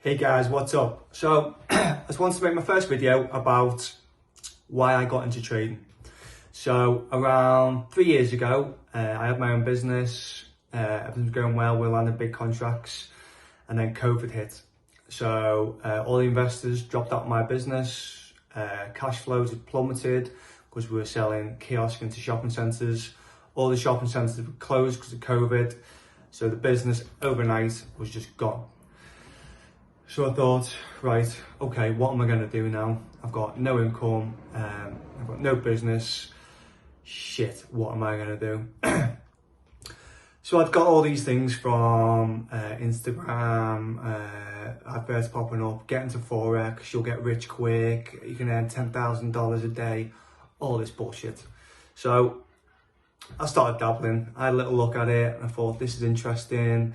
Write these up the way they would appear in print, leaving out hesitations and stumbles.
Hey guys, what's up? So, I just wanted to make my first video about why I got into trading. So, around 3 years ago, I had my own business, everything was going well, we landed big contracts, and then COVID hit. So, all the investors dropped out of my business, cash flows had plummeted because we were selling kiosks into shopping centres. All the shopping centres were closed because of COVID, so the business overnight was just gone. So I thought, right, okay, what am I going to do now? I've got no income, I've got no business. Shit, what am I going to do? So I've got all these things from Instagram, adverts popping up, get into Forex, you'll get rich quick, you can earn $10,000 a day, all this bullshit. So I started dabbling, I had a little look at it, and I thought, this is interesting.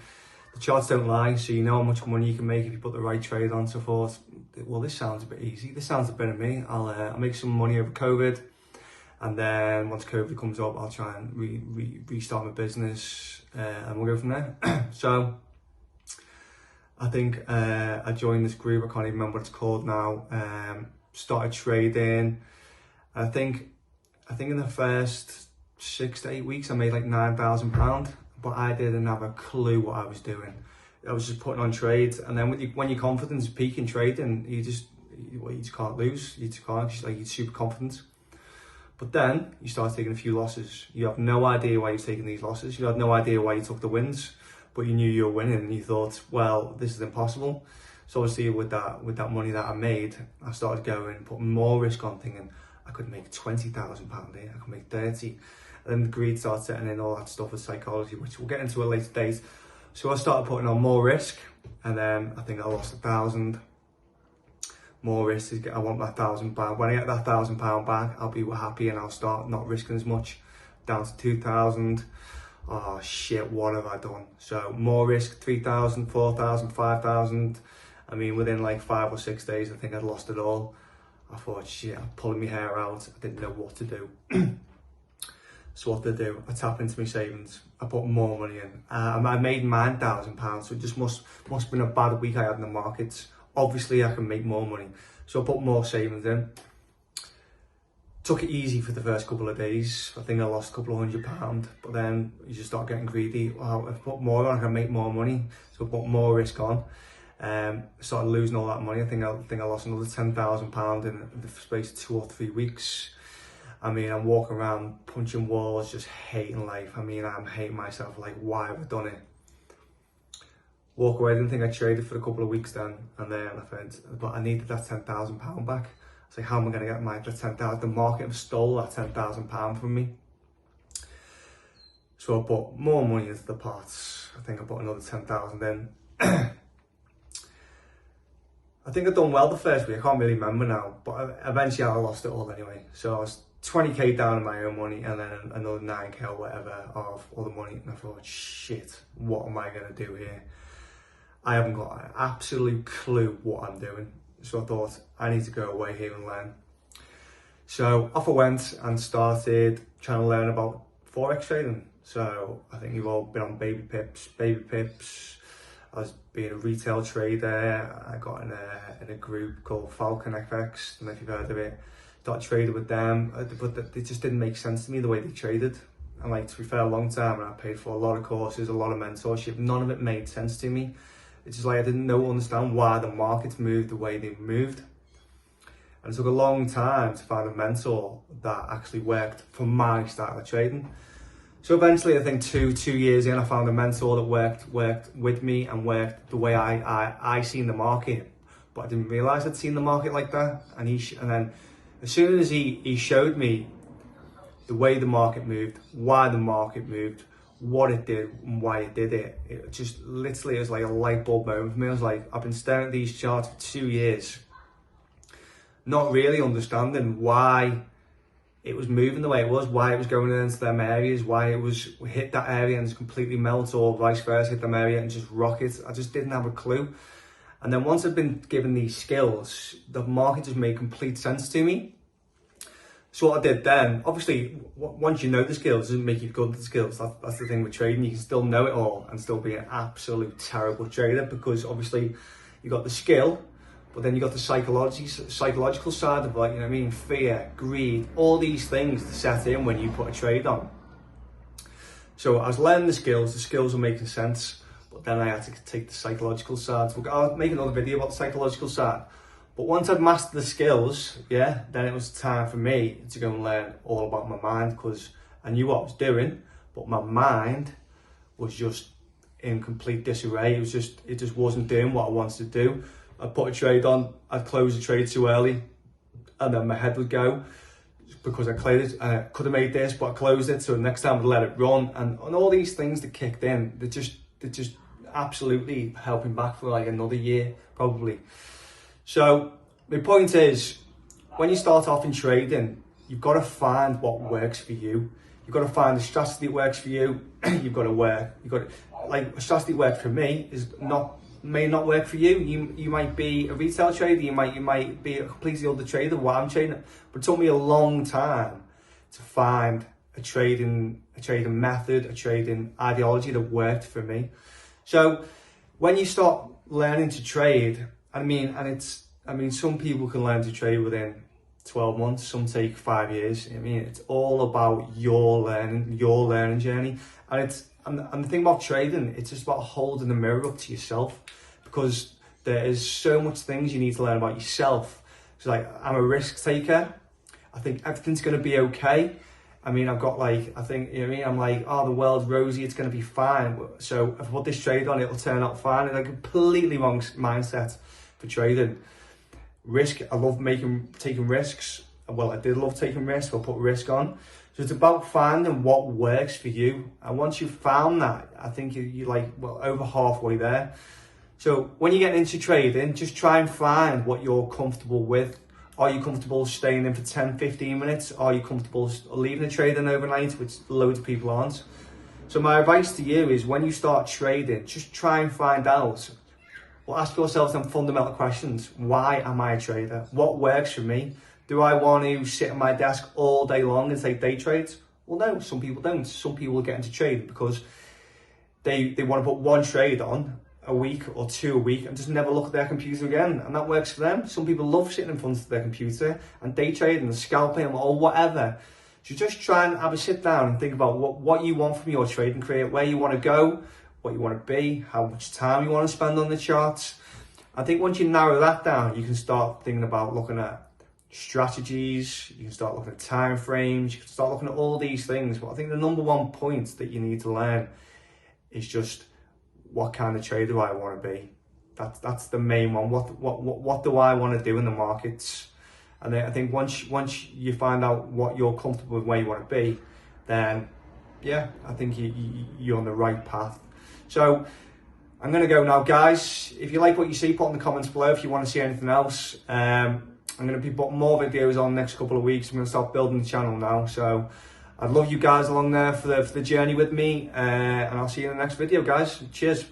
The charts don't lie, so you know how much money you can make if you put the right trade on. So I thought, well, this sounds a bit easy. This sounds a bit of me. I'll make some money over COVID, and then once COVID comes up, I'll try and restart my business, and we'll go from there. So I think I joined this group. I can't even remember what it's called now. Started trading. I think in the first 6 to 8 weeks, I made like £9,000. But I didn't have a clue what I was doing. I was just putting on trades, and then when your confidence peak in trading, you just can't lose. You just can't. You're super confident. But then you start taking a few losses. You have no idea why you're taking these losses. You had no idea why you took the wins, but you knew you were winning, and you thought, well, this is impossible. So obviously with that money that I made, I started putting more risk on, thinking I could make £20,000 here. I could make 30. And then the greed starts setting in, all that stuff with psychology, which we'll get into at a later date. So I started putting on more risk, and then I think I lost 1,000. More risk, I want that £1,000. When I get that £1,000 back, I'll be happy and I'll start not risking as much. Down to 2,000. Oh shit, what have I done? So more risk, 3,000, 4,000, 5,000. I mean, within like 5 or 6 days, I think I'd lost it all. I thought, shit, I'm pulling my hair out. I didn't know what to do. So what did I do? I tap into my savings. I put more money in. I made £9,000, so it just must have been a bad week I had in the markets. Obviously, I can make more money. So I put more savings in. Took it easy for the first couple of days. I think I lost a couple of £100, but then you just start getting greedy. Well, if I put more on, I can make more money. So I put more risk on. Started losing all that money. I think I lost another £10,000 in the space of 2 or 3 weeks. I mean, I'm walking around punching walls, just hating life. I mean, I'm hating myself, like, why have I done it? Walk away, I didn't think I traded for a couple of weeks then. And then I thought, but I needed that £10,000 back. It's like, how am I going to get that 10,000? The market stole that £10,000 from me. So I put more money into the pots. I think I put another 10,000 in. I think I'd done well the first week, I can't really remember now, but eventually I lost it all anyway. So I was 20k down in my own money, and then another 9k or whatever of other money, and I thought, shit, what am I going to do here? I haven't got an absolute clue what I'm doing. So I thought, I need to go away here and learn. So off I went and started trying to learn about Forex trading. So I think you've all been on Baby Pips. I was being a retail trader. I got in a group called Falcon FX, I don't know if you've heard of it. Started trading with them, but it just didn't make sense to me the way they traded. And like, to be fair, a long time, and I paid for a lot of courses, a lot of mentorship. None of it made sense to me. It's just like I didn't understand why the markets moved the way they moved. And it took a long time to find a mentor that actually worked for my style of trading. So eventually, I think two years in, I found a mentor that worked with me and worked the way I seen the market. But I didn't realize I'd seen the market like that. And then as soon as he showed me the way the market moved, why the market moved, what it did and why it did it, it just literally was like a light bulb moment for me. I was like, I've been staring at these charts for 2 years, not really understanding why it was moving the way it was, why it was going into them areas, why it was hit that area and just completely melt, or vice versa, hit them area and just rocket. I just didn't have a clue. And then once I've been given these skills, the market just made complete sense to me. So what I did then, obviously, once you know the skills, it doesn't make you good at the skills. That's the thing with trading. You can still know it all and still be an absolute terrible trader, because obviously You got the skill, but then you got the psychological side of, like, you know what I mean, fear, greed, all these things to set in when you put a trade on. So I was learning the skills were making sense, but then I had to take the psychological side. So I'll make another video about the psychological side. But once I'd mastered the skills, yeah, then it was time for me to go and learn all about my mind, because I knew what I was doing, but my mind was just in complete disarray. It just wasn't doing what I wanted to do. I'd put a trade on, I'd close the trade too early, and then my head would go because I closed it. I could have made this, but I closed it, so the next time I'd let it run, and all these things that kicked in, they're just absolutely helping back for like another year probably. So my point is, when you start off in trading, you've got to find what works for you. You've got to find a strategy that works for you. You've got to like, a strategy that works for me may not work for you. You might be a retail trader, you might be a completely other trader while I'm trading. But it took me a long time to find a trading method, a trading ideology that worked for me. So when you start learning to trade, I mean, some people can learn to trade within 12 months, some take 5 years. I mean, it's all about your learning journey. And the thing about trading, it's just about holding the mirror up to yourself, because there is so much things you need to learn about yourself. So like, I'm a risk taker. I think everything's going to be okay. I mean, I've got like, I think, you know what I mean? I'm like, oh, the world's rosy, it's going to be fine. So if I put this trade on, it'll turn out fine. And a completely wrong mindset for trading. Risk, I love taking risks. Well, I did love taking risks, I'll put risk on. So it's about finding what works for you. And once you've found that, I think you're like, well, over halfway there. So when you get into trading, just try and find what you're comfortable with. Are you comfortable staying in for 10, 15 minutes? Are you comfortable leaving a trading overnight, which loads of people aren't? So my advice to you is, when you start trading, just try and find out. Well, ask yourself some fundamental questions. Why am I a trader? What works for me? Do I want to sit at my desk all day long and take day trades? Well, no, some people don't. Some people get into trading because they want to put one trade on a week or two a week and just never look at their computer again, and that works for them. Some people love sitting in front of their computer and day trading and scalping or whatever. So just try and have a sit down and think about what you want from your trading career, where you want to go, what you want to be, how much time you want to spend on the charts. I think once you narrow that down, you can start thinking about looking at strategies, you can start looking at time frames, you can start looking at all these things. But I think the number one point that you need to learn is just, what kind of trader do I want to be? That's the main one. What do I want to do in the markets? And then I think once you find out what you're comfortable with, where you want to be, then yeah, I think you're on the right path. So I'm going to go now, guys. If you like what you see, put in the comments below if you want to see anything else. I'm going to be putting more videos on the next couple of weeks. I'm going to start building the channel now. So I'd love you guys along there for the journey with me. And I'll see you in the next video, guys. Cheers.